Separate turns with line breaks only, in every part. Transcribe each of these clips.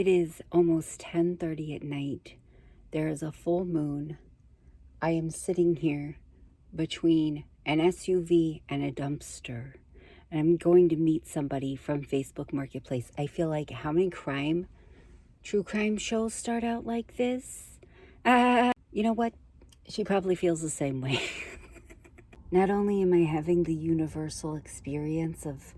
It is almost 10:30 at night. There is a full moon. I am sitting here between an SUV and a dumpster. And I'm going to meet somebody from Facebook Marketplace. I feel like how many true crime shows start out like this? You know what? She probably feels the same way. Not only am I having the universal experience of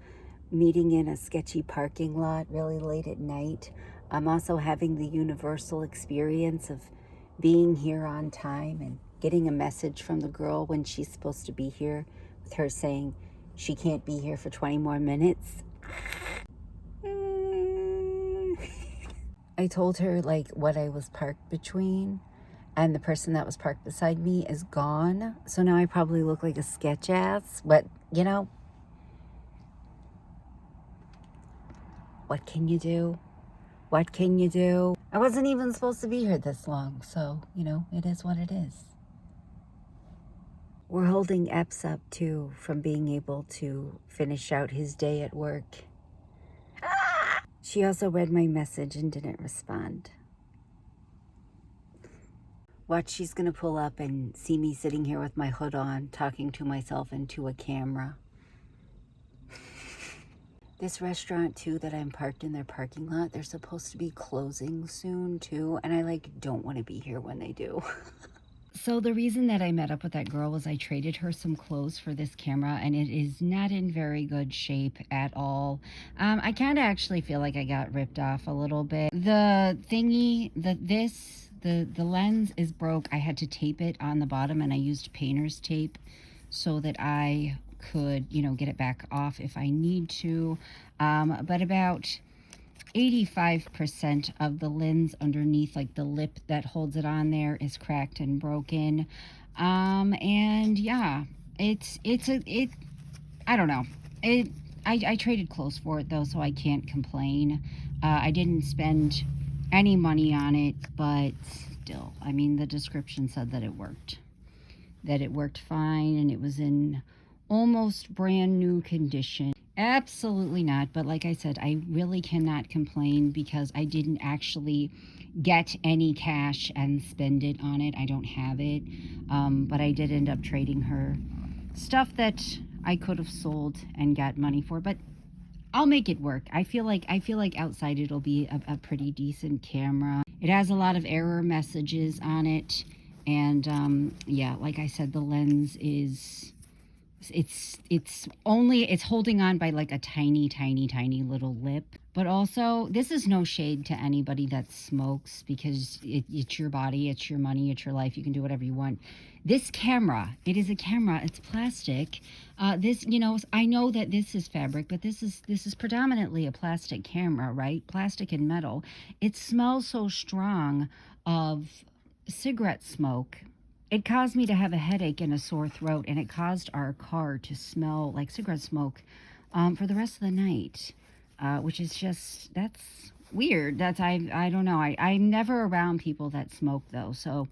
meeting in a sketchy parking lot really late at night, I'm also having the universal experience of being here on time and getting a message from the girl when she's supposed to be here, with her saying she can't be here for 20 more minutes. I told her like what I was parked between, and the person that was parked beside me is gone. So now I probably look like a sketch ass, but you know, what can you do? What can you do? I wasn't even supposed to be here this long, so, you know, it is what it is. We're holding Epps up, too, from being able to finish out his day at work. She also read my message and didn't respond. Watch, she's gonna pull up and see me sitting here with my hood on, talking to myself into a camera. This restaurant, too, that I'm parked in their parking lot, they're supposed to be closing soon, too. And I, don't want to be here when they do. So the reason that I met up with that girl was I traded her some clothes for this camera, and it is not in very good shape at all. I kind of actually feel like I got ripped off a little bit. The thingy, the lens is broke. I had to tape it on the bottom, and I used painter's tape so that I could, get it back off if I need to. But about 85% of the lens underneath, like the lip that holds it on there, is cracked and broken. And yeah, I don't know. I traded clothes for it though, so I can't complain. I didn't spend any money on it, but still, I mean, the description said that it worked. That it worked fine, and it was in almost brand new condition. Absolutely not, but like I said, I really cannot complain because I didn't actually get any cash and spend it on it. I don't have it, but I did end up trading her stuff that I could have sold and got money for, but I'll make it work. I feel like outside it'll be a pretty decent camera. It has a lot of error messages on it, and yeah, like I said, the lens is it's holding on by like a tiny little lip. But also, this is no shade to anybody that smokes, because it's your body, it's your money, it's your life. You can do whatever you want. This camera, it is a camera. It's plastic. This, I know that this is fabric, but this is predominantly a plastic camera, right? Plastic and metal. It smells so strong of cigarette smoke. It caused me to have a headache and a sore throat, and it caused our car to smell like cigarette smoke for the rest of the night, which is just, that's weird. I don't know. I'm never around people that smoke, though, so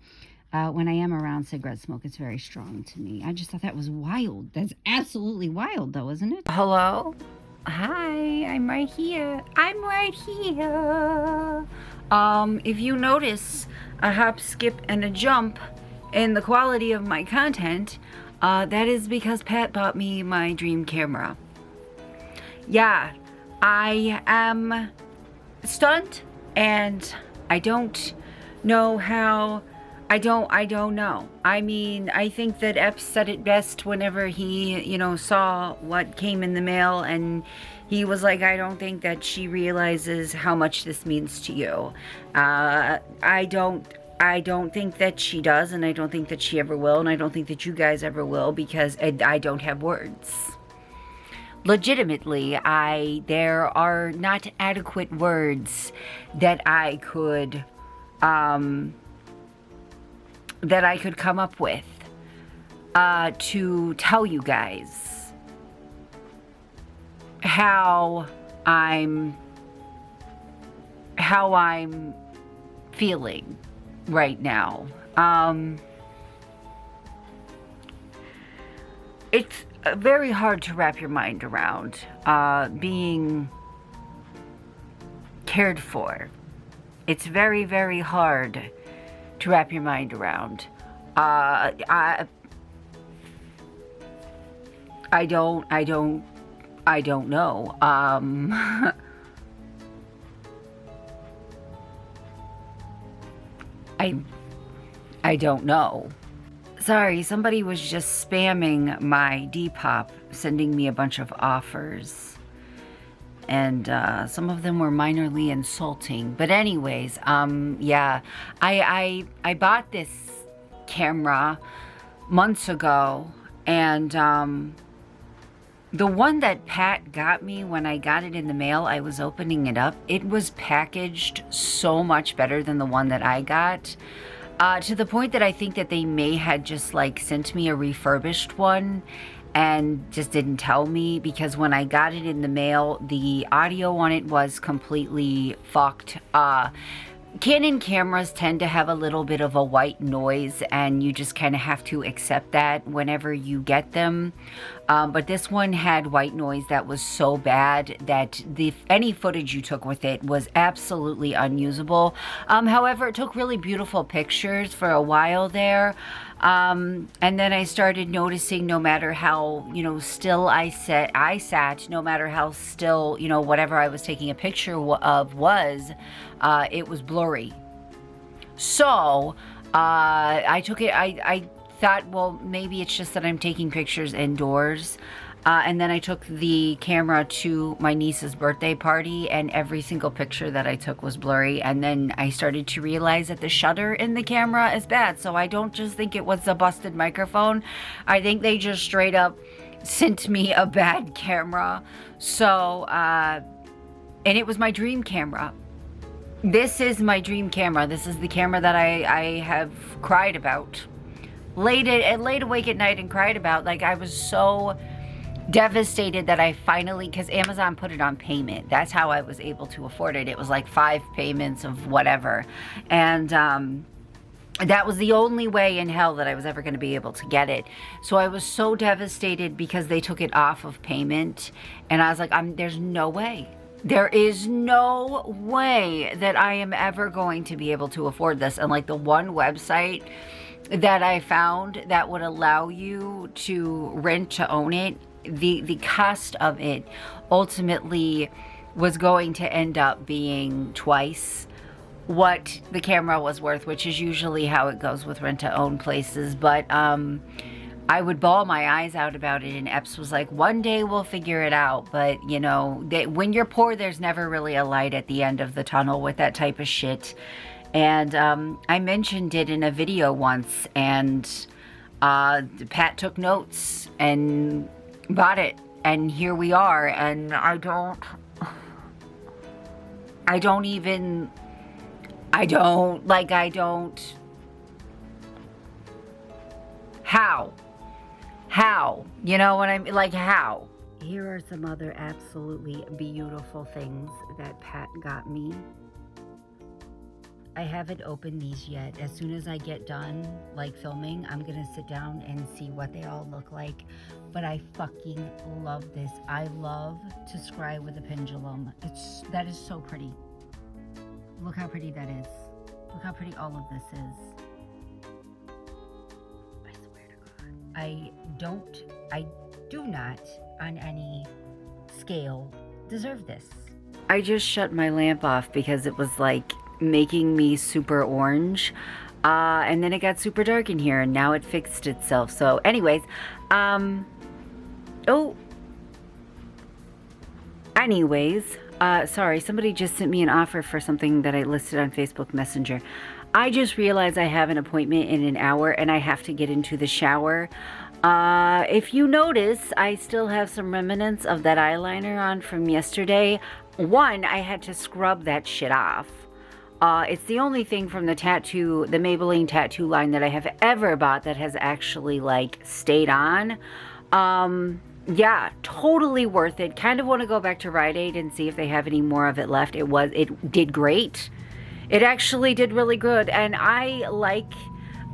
when I am around cigarette smoke, it's very strong to me. I just thought that was wild. That's absolutely wild, though, isn't it? Hello? Hi, I'm right here. If you notice a hop, skip, and a jump in the quality of my content, that is because Pat bought me my dream camera. Yeah, I am stunned, and I don't know how. I don't know. I mean, I think that Epps said it best whenever he, saw what came in the mail, and he was like, I don't think that she realizes how much this means to you. I don't think that she does, and I don't think that she ever will, and I don't think that you guys ever will, because I don't have words. Legitimately, there are not adequate words that I could come up with to tell you guys how I'm feeling right now. It's very hard to wrap your mind around being cared for It's very, very hard to wrap your mind around. I don't know. I don't know. Sorry, somebody was just spamming my Depop, sending me a bunch of offers. And some of them were minorly insulting. But anyways, yeah, I bought this camera months ago, and the one that Pat got me, when I got it in the mail, I was opening it up. It was packaged so much better than the one that I got. To the point that I think that they may had just like sent me a refurbished one and just didn't tell me, because when I got it in the mail, the audio on it was completely fucked. Canon cameras tend to have a little bit of a white noise, and you just kind of have to accept that whenever you get them. But this one had white noise that was so bad that any footage you took with it was absolutely unusable. However, it took really beautiful pictures for a while there. And then I started noticing, no matter how, still I sat, no matter how still, whatever I was taking a picture of was, it was blurry. So, I took it, I thought, well, maybe it's just that I'm taking pictures indoors. And then I took the camera to my niece's birthday party, and every single picture that I took was blurry. And then I started to realize that the shutter in the camera is bad. So I don't just think it was a busted microphone. I think they just straight up sent me a bad camera. So, and it was my dream camera. This is my dream camera. This is the camera that I have cried about. Laid awake at night and cried about. Like, I was so devastated that I finally, because Amazon put it on payment. That's how I was able to afford it. It was like 5 payments of whatever. And that was the only way in hell that I was ever going to be able to get it. So I was so devastated because they took it off of payment. And I was like, there's no way. There is no way that I am ever going to be able to afford this. And like, the one website that I found that would allow you to rent to own it, the cost of it ultimately was going to end up being twice what the camera was worth, which is usually how it goes with rent to own places. But I would bawl my eyes out about it, and Epps was like, one day we'll figure it out. But when you're poor, there's never really a light at the end of the tunnel with that type of shit. And I mentioned it in a video once, and Pat took notes and bought it, and here we are. And how? You know what I mean? Like, how? Here are some other absolutely beautiful things that Pat got me. I haven't opened these yet. As soon as I get done, like, filming, I'm gonna sit down and see what they all look like. But I fucking love this. I love to scry with a pendulum. That is so pretty. Look how pretty that is. Look how pretty all of this is. I swear to God. I do not, on any scale, deserve this. I just shut my lamp off because it was like making me super orange, and then it got super dark in here, and now it fixed itself. So anyways, sorry, somebody just sent me an offer for something that I listed on Facebook Messenger. I just realized I have an appointment in an hour, and I have to get into the shower. If you notice, I still have some remnants of that eyeliner on from yesterday. One, I had to scrub that shit off. It's the only thing from the Maybelline tattoo line that I have ever bought that has actually, like, stayed on. Yeah, totally worth it. Kind of want to go back to Rite Aid and see if they have any more of it left. It did great. It actually did really good. And I like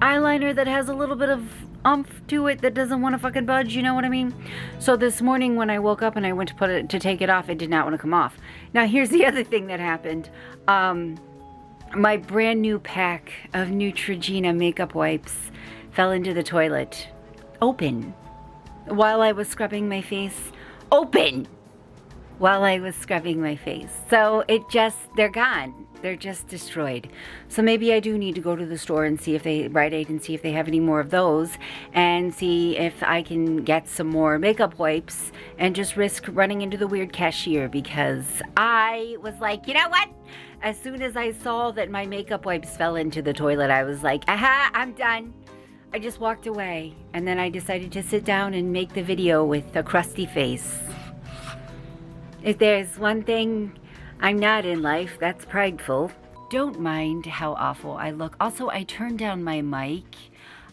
eyeliner that has a little bit of oomph to it, that doesn't want to fucking budge, you know what I mean? So this morning when I woke up and I went to take it off, it did not want to come off. Now here's the other thing that happened. My brand new pack of Neutrogena makeup wipes fell into the toilet. Open. While I was scrubbing my face. Open! While I was scrubbing my face. So they're gone. They're just destroyed. So maybe I do need to go to the store and see if Rite Aid, and see if they have any more of those, and see if I can get some more makeup wipes and just risk running into the weird cashier, because I was like, you know what? As soon as I saw that my makeup wipes fell into the toilet, I was like, aha, I'm done. I just walked away, and then I decided to sit down and make the video with a crusty face. If there's one thing I'm not in life, that's prideful. Don't mind how awful I look. Also, I turned down my mic.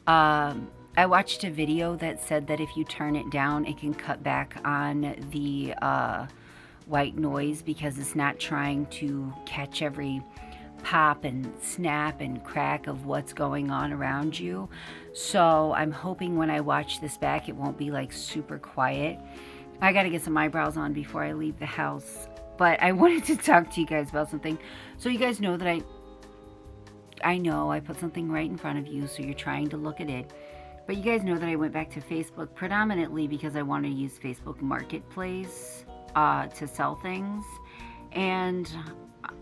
I watched a video that said that if you turn it down, it can cut back on the white noise, because it's not trying to catch every pop and snap and crack of what's going on around you. So I'm hoping when I watch this back, it won't be like super quiet. I gotta get some eyebrows on before I leave the house. But I wanted to talk to you guys about something. So you guys know that I know I put something right in front of you, so you're trying to look at it. But you guys know that I went back to Facebook predominantly because I want to use Facebook Marketplace to sell things. And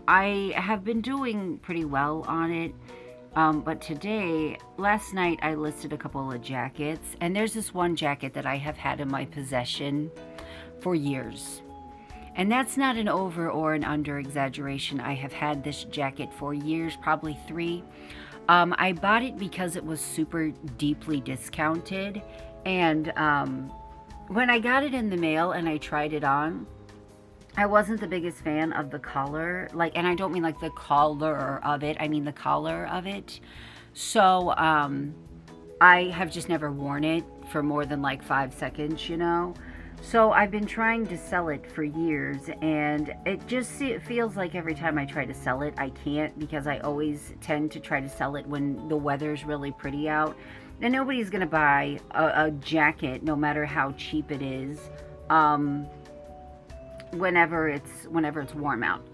I have been doing pretty well on it. But last night, I listed a couple of jackets. And there's this one jacket that I have had in my possession for years. And that's not an over or an under exaggeration. I have had this jacket for years, probably 3. I bought it because it was super deeply discounted. And when I got it in the mail and I tried it on, I wasn't the biggest fan of the collar. And I don't mean like the collar of it. I mean the collar of it. So I have just never worn it for more than like 5 seconds, you know. So I've been trying to sell it for years, and it feels like every time I try to sell it, I can't, because I always tend to try to sell it when the weather's really pretty out. And nobody's going to buy a jacket, no matter how cheap it is, whenever it's warm out.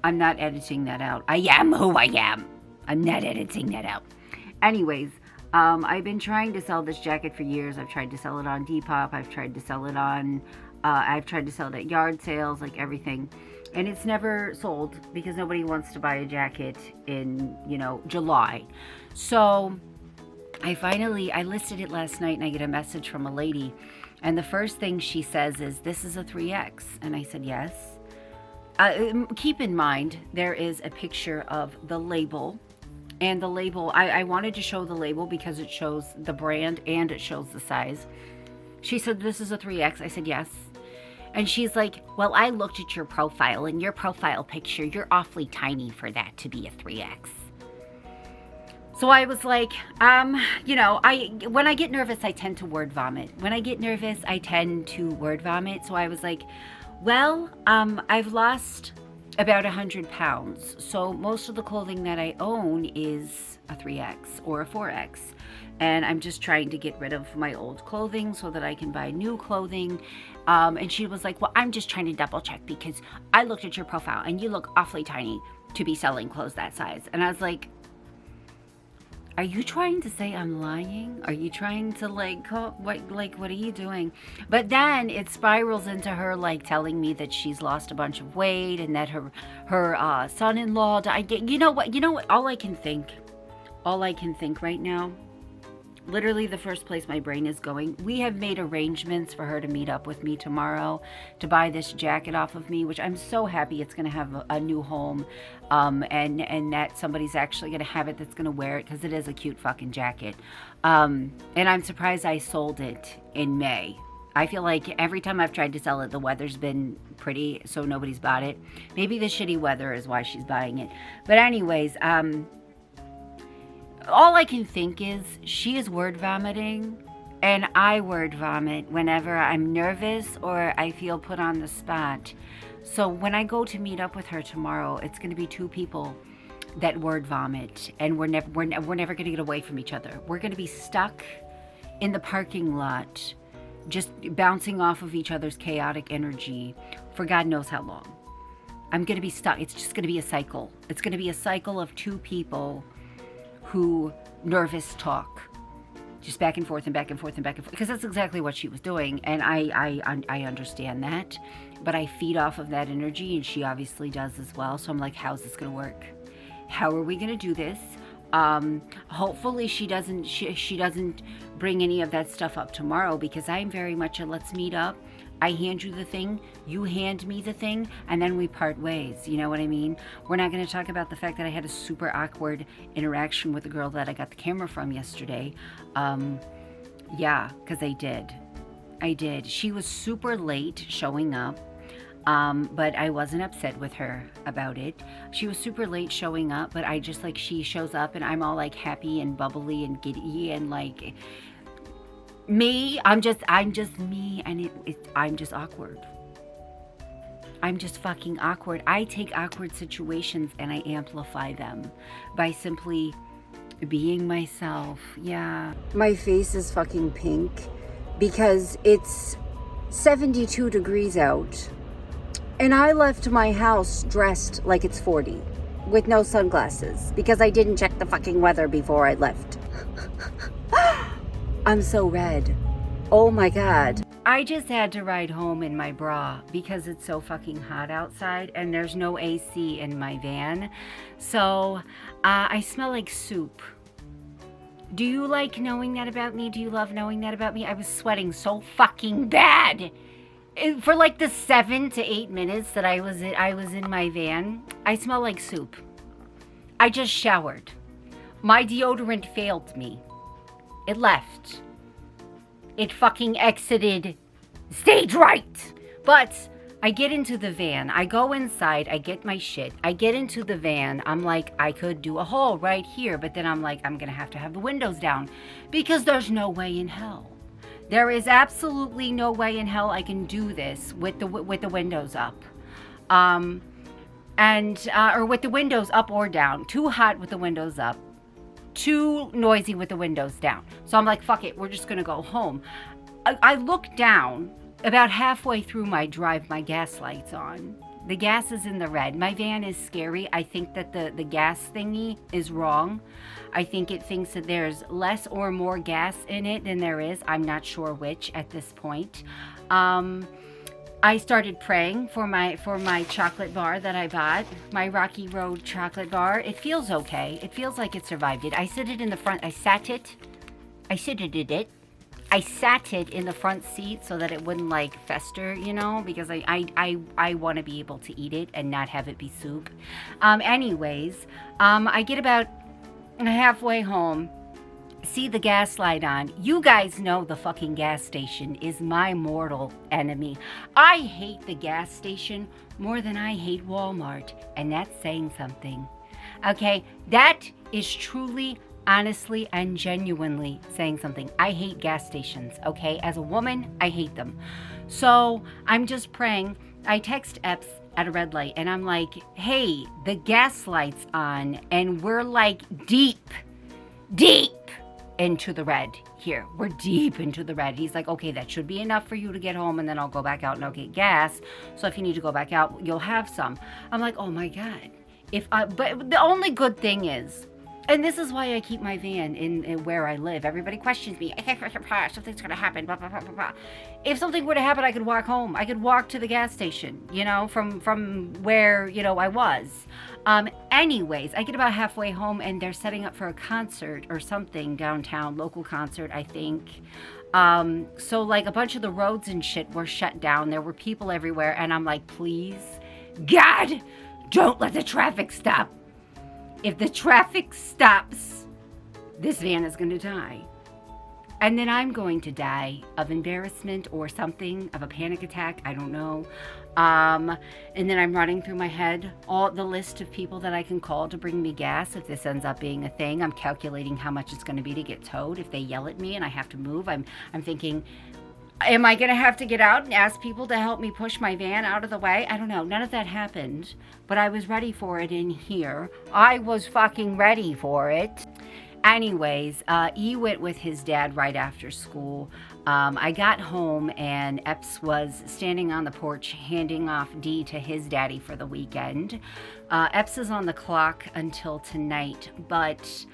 I'm not editing that out. I am who I am. I'm not editing that out. Anyways, I've been trying to sell this jacket for years. I've tried to sell it on Depop. I've tried to sell it at yard sales, like everything. And it's never sold because nobody wants to buy a jacket in, July. So I listed it last night, and I get a message from a lady. And the first thing she says is, "This is a 3X." And I said, "Yes." Keep in mind, there is a picture of the label. And the label, I wanted to show the label because it shows the brand and it shows the size. She said, "This is a 3X." I said, "Yes." And she's like, "Well, I looked at your profile, and your profile picture, you're awfully tiny for that to be a 3X. So I was like, when I get nervous, I tend to word vomit. So I was like, well, I've lost about 100 pounds. So most of the clothing that I own is a 3X or a 4X. And I'm just trying to get rid of my old clothing so that I can buy new clothing." And she was like, "Well, I'm just trying to double check because I looked at your profile and you look awfully tiny to be selling clothes that size." And I was like, "Are you trying to say I'm lying? Are you trying to what are you doing?" But then it spirals into her telling me that she's lost a bunch of weight and that her son-in-law died. You know what? All I can think right now, literally the first place my brain is going, we have made arrangements for her to meet up with me tomorrow to buy this jacket off of me, which I'm so happy it's going to have a new home, and that somebody's actually going to have it that's going to wear it, because it is a cute fucking jacket. And I'm surprised I sold it in May. I feel like every time I've tried to sell it, the weather's been pretty, so nobody's bought it. Maybe the shitty weather is why she's buying it. But anyways, all I can think is she is word vomiting, and I word vomit whenever I'm nervous or I feel put on the spot. So when I go to meet up with her tomorrow, it's going to be 2 people that word vomit, and we're never going to get away from each other. We're going to be stuck in the parking lot, just bouncing off of each other's chaotic energy for God knows how long. I'm going to be stuck. It's just going to be a cycle. It's going to be a cycle of two people who nervous talk. Just back and forth and back and forth and back and forth. Because that's exactly what she was doing. And I understand that. But I feed off of that energy, and she obviously does as well. So I'm like, how's this going to work? How are we going to do this? Hopefully she doesn't bring any of that stuff up tomorrow, because I'm very much a let's meet up. I hand you the thing, you hand me the thing, and then we part ways. You know what I mean? We're not going to talk about the fact that I had a super awkward interaction with the girl that I got the camera from yesterday. Yeah, because I did. She was super late showing up. But I wasn't upset with her about it. She was super late showing up, but I just like, she shows up and I'm all like happy and bubbly and giddy and like me. I'm just me, and I'm just awkward. I'm just fucking awkward. I take awkward situations and I amplify them by simply being myself. Yeah. My face is fucking pink because it's 72 degrees out. And I left my house dressed like it's 40 with no sunglasses because I didn't check the fucking weather before I left. I'm so red. Oh my God. I just had to ride home in my bra because it's so fucking hot outside and there's no AC in my van. So I smell like soup. Do you like knowing that about me? Do you love knowing that about me? I was sweating so fucking bad. For like the 7 to 8 minutes that I was in my van, I smell like soup. I just showered. My deodorant failed me. It left. It fucking exited stage right. But I get into the van. I go inside. I get my shit. I get into the van. I'm like, I could do a hole right here. But then I'm like, I'm going to have the windows down. Because there's no way in hell. There is absolutely no way in hell I can do this with the windows up, or with the windows up or down. Too hot with the windows up, too noisy with the windows down. So I'm like, fuck it, we're just gonna go home. I look down about halfway through my drive. My gas light's on. The gas is in the red. My van is scary. I think that the gas thingy is wrong. I think it thinks that there's less or more gas in it than there is. I'm not sure which at this point. I started praying for my chocolate bar that I bought, my Rocky Road chocolate bar. It feels okay. It feels like it survived it. I sit it in the front. I sat it in the front seat so that it wouldn't like fester, you know, because I want to be able to eat it and not have it be soup. Anyways, I get about halfway home, see the gas light on. You guys know the fucking gas station is my mortal enemy. I hate the gas station more than I hate Walmart, and that's saying something. Okay, that is truly, honestly, and genuinely saying something. I hate gas stations, okay? As a woman, I hate them. So I'm just praying. I text Epps at a red light, and I'm like, hey, the gas light's on, and we're like deep into the red here. We're deep into the red. He's like, okay, that should be enough for you to get home, and then I'll go back out and I'll get gas. So if you need to go back out, you'll have some. I'm like, oh my God. But the only good thing is, and this is why I keep my van in where I live. Everybody questions me. Something's going to happen. Blah, blah, blah, blah, blah. If something were to happen, I could walk home. I could walk to the gas station, you know, from where, you know, I was. Anyways, I get about halfway home and they're setting up for a concert or something downtown, local concert, I think. So like a bunch of the roads and shit were shut down. There were people everywhere. And I'm like, please, God, don't let the traffic stop. If the traffic stops, this van is going to die. And then I'm going to die of embarrassment or something, of a panic attack, I don't know. And then I'm running through my head all the list of people that I can call to bring me gas if this ends up being a thing. I'm calculating how much it's going to be to get towed if they yell at me and I have to move. I'm thinking, am I going to have to get out and ask people to help me push my van out of the way? I don't know. None of that happened, but I was ready for it in here. I was fucking ready for it. Anyways, E went with his dad right after school. I got home and Epps was standing on the porch handing off D to his daddy for the weekend. Epps is on the clock until tonight, but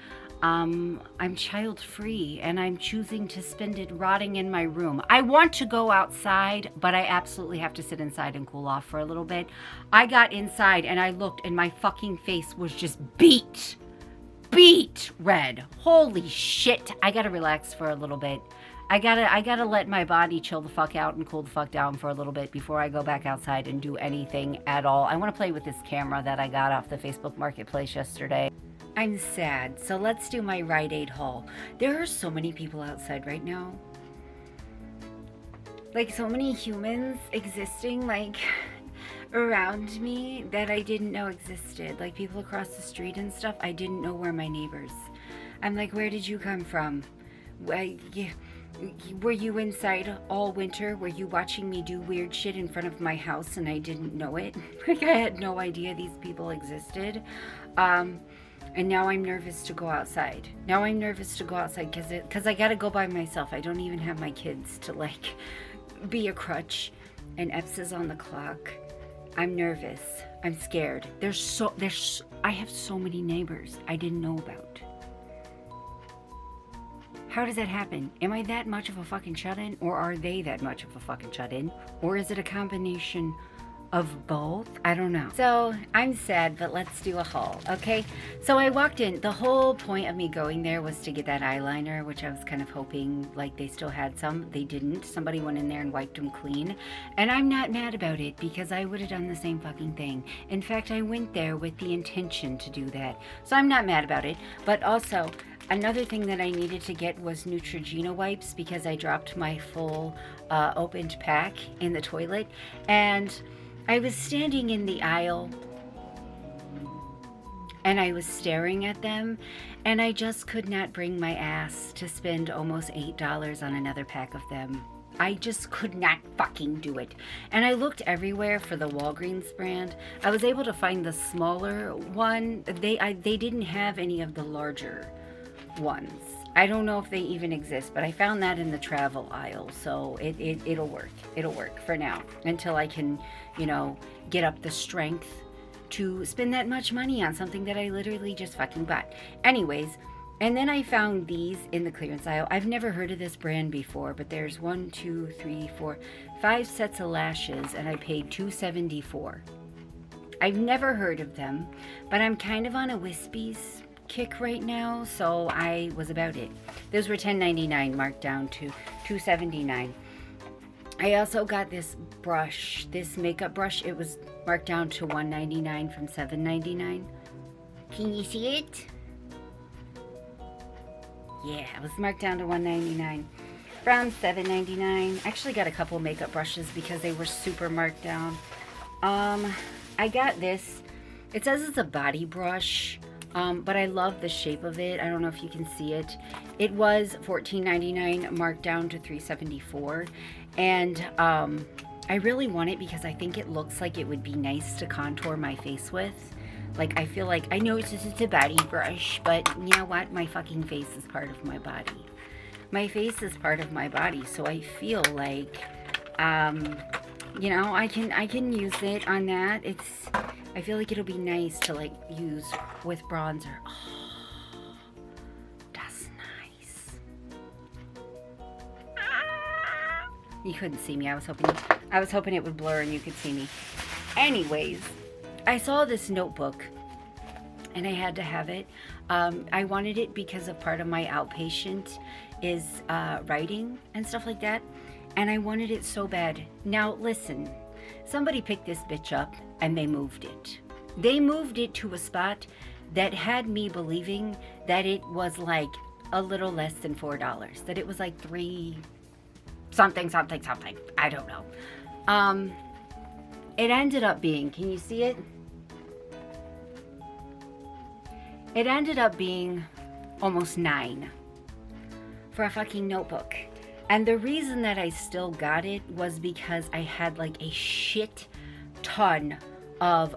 I'm child free and I'm choosing to spend it rotting in my room. I want to go outside, but I absolutely have to sit inside and cool off for a little bit. I got inside and I looked and my fucking face was just beat red. Holy shit. I gotta relax for a little bit. I gotta let my body chill the fuck out and cool the fuck down for a little bit before I go back outside and do anything at all. I want to play with this camera that I got off the Facebook Marketplace yesterday. I'm sad, so let's do my Rite Aid haul. There are so many people outside right now. Like, so many humans existing, like, around me that I didn't know existed. Like, people across the street and stuff, I didn't know were my neighbors. I'm like, where did you come from? Were you inside all winter? Were you watching me do weird shit in front of my house and I didn't know it? Like, I had no idea these people existed. And now I'm nervous to go outside. Now I'm nervous to go outside because I gotta go by myself. I don't even have my kids to, like, be a crutch. And Epps is on the clock. I'm nervous. I'm scared. I have so many neighbors I didn't know about. How does that happen? Am I that much of a fucking shut-in? Or are they that much of a fucking shut-in? Or is it a combination of both? I don't know. So I'm sad, but let's do a haul, okay? So I walked in. The whole point of me going there was to get that eyeliner, which I was kind of hoping like they still had some. They didn't. Somebody went in there and wiped them clean. And I'm not mad about it because I would have done the same fucking thing. In fact, I went there with the intention to do that. So I'm not mad about it. But also, another thing that I needed to get was Neutrogena wipes because I dropped my full opened pack in the toilet. And I was standing in the aisle and I was staring at them and I just could not bring my ass to spend almost $8 on another pack of them. I just could not fucking do it. And I looked everywhere for the Walgreens brand. I was able to find the smaller one. They didn't have any of the larger ones. I don't know if they even exist, but I found that in the travel aisle, so it'll work. It'll work for now until I can, get up the strength to spend that much money on something that I literally just fucking bought. Anyways, and then I found these in the clearance aisle. I've never heard of this brand before, but there's 1, 2, 3, 4, 5 sets of lashes, and I paid $2.74. I've never heard of them, but I'm kind of on a Wispies kick right now, so I was about it. Those were $10.99 marked down to $2.79. I also got this brush, this makeup brush. It was marked down to $1.99 from $7.99. Can you see it? Yeah, it was marked down to $1.99 from $7.99. Actually got a couple makeup brushes because they were super marked down. I got this. It says it's a body brush. But I love the shape of it. I don't know if you can see it. It was $14.99 marked down to $3.74. And I really want it because I think it looks like it would be nice to contour my face with. Like, I feel like, I know it's just a body brush, but you know what? My fucking face is part of my body. My face is part of my body, so I feel like, I can use it on that. I feel like it'll be nice to, like, use with bronzer. Oh, that's nice. You couldn't see me. I was hoping it would blur and you could see me. Anyways, I saw this notebook and I had to have it. I wanted it because of part of my outpatient is writing and stuff like that. And I wanted it so bad. Now, listen. Somebody picked this bitch up and they moved it. They moved it to a spot that had me believing that it was like a little less than $4. That it was like $3 something. I don't know. It ended up being, can you see it? It ended up being almost $9 for a fucking notebook. And the reason that I still got it was because I had like a shit ton of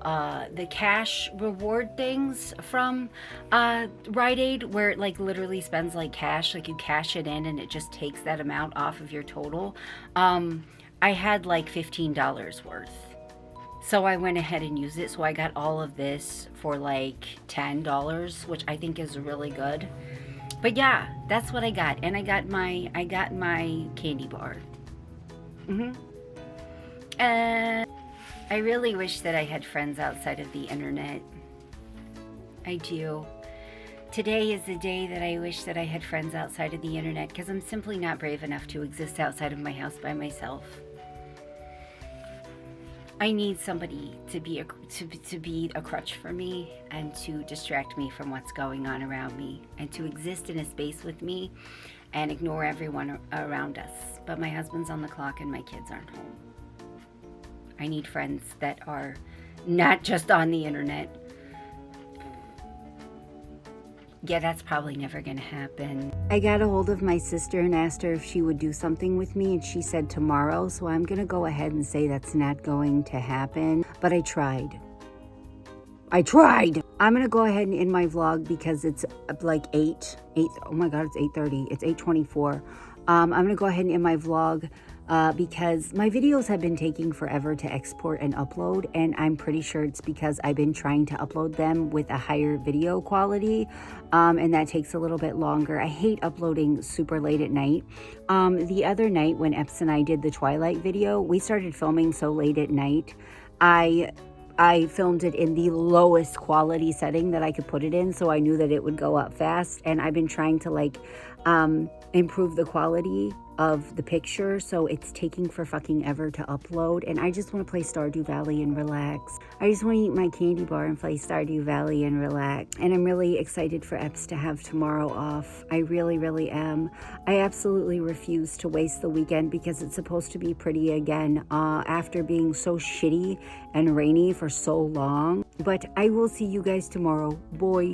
the cash reward things from Rite Aid, where it like literally spends like cash, like you cash it in and it just takes that amount off of your total. I had like $15 worth. So I went ahead and used it. So I got all of this for like $10, which I think is really good. But yeah, that's what I got. And I got my candy bar. And I really wish that I had friends outside of the internet. I do. Today is the day that I wish that I had friends outside of the internet, because I'm simply not brave enough to exist outside of my house by myself. I need somebody to be a crutch for me and to distract me from what's going on around me, and to exist in a space with me and ignore everyone around us. But my husband's on the clock and my kids aren't home. I need friends that are not just on the internet. Yeah, that's probably never gonna happen. I got a hold of my sister and asked her if she would do something with me, and she said tomorrow, so I'm gonna go ahead and say that's not going to happen, but I tried. I'm gonna go ahead and end my vlog because it's like 8, oh my god, it's 8:30, it's 8:24. I'm gonna go ahead and end my vlog because my videos have been taking forever to export and upload, and I'm pretty sure it's because I've been trying to upload them with a higher video quality, and that takes a little bit longer. I hate uploading super late at night. The other night when Epps and I did the Twilight video, we started filming so late at night. I filmed it in the lowest quality setting that I could put it in, so I knew that it would go up fast, and I've been trying to like improve the quality of the picture, so it's taking for fucking ever to upload, and I just want to play Stardew Valley and relax. I just want to eat my candy bar and play Stardew Valley and relax, and I'm really excited for Epps to have tomorrow off. I really, really am. I absolutely refuse to waste the weekend because it's supposed to be pretty again after being so shitty and rainy for so long, but I will see you guys tomorrow. Boy.